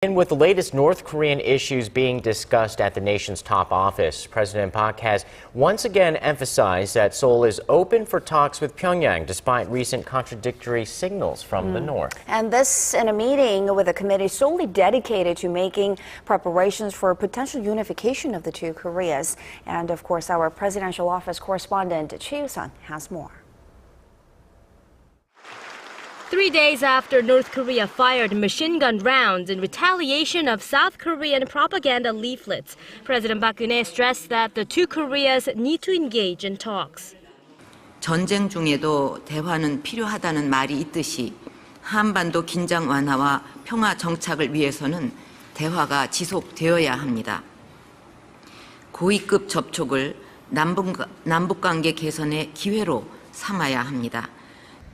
And with the latest North Korean issues being discussed at the nation's top office, President Park has once again emphasized that Seoul is open for talks with Pyongyang despite recent contradictory signals from the north. And this in a meeting with a committee solely dedicated to making preparations for potential unification of the two Koreas. And of course, our presidential office correspondent Choi Yoo-sun has more. 3 days after North Korea fired machine gun rounds in retaliation of South Korean propaganda leaflets, President Park Geun-hye stressed that the two Koreas need to engage in talks. 전쟁 중에도 대화는 필요하다는 말이 있듯이 한반도 긴장 완화와 평화 정착을 위해서는 대화가 지속되어야 합니다. 고위급 접촉을 남북 관계 개선의 기회로 삼아야 합니다.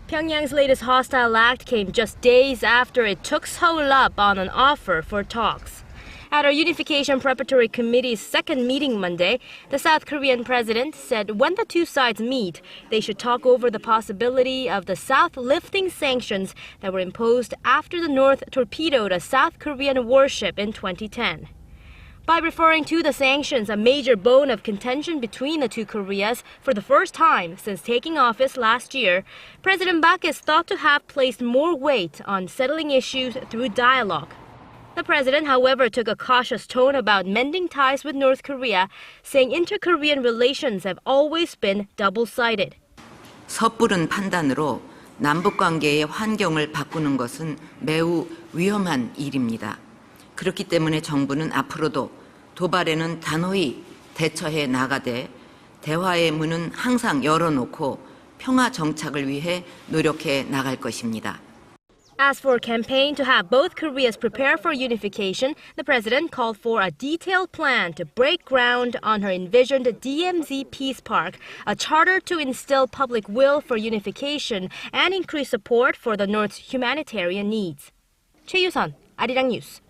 Pyongyang's latest hostile act came just days after it took Seoul up on an offer for talks. At our Unification Preparatory Committee's second meeting Monday, the South Korean president said when the two sides meet, they should talk over the possibility of the South lifting sanctions that were imposed after the North torpedoed a South Korean warship in 2010. By referring to the sanctions, a major bone of contention between the two Koreas for the first time since taking office last year, President Park is thought to have placed more weight on settling issues through dialogue. The president, however, took a cautious tone about mending ties with North Korea, saying inter-Korean relations have always been double-sided. 섣부른 판단으로 남북 관계의 환경을 바꾸는 것은 매우 위험한 일입니다. 그렇기 때문에 정부는 앞으로도 도발에는 단호히 대처해 나가되 대화의 문은 항상 열어놓고 평화 정착을 위해 노력해 나갈 것입니다. As for a campaign to have both Koreas prepare for unification, the president called for a detailed plan to break ground on her envisioned DMZ Peace Park, a charter to instill public will for unification and increase support for the North's humanitarian needs. Choi Yoo-sun, Arirang News.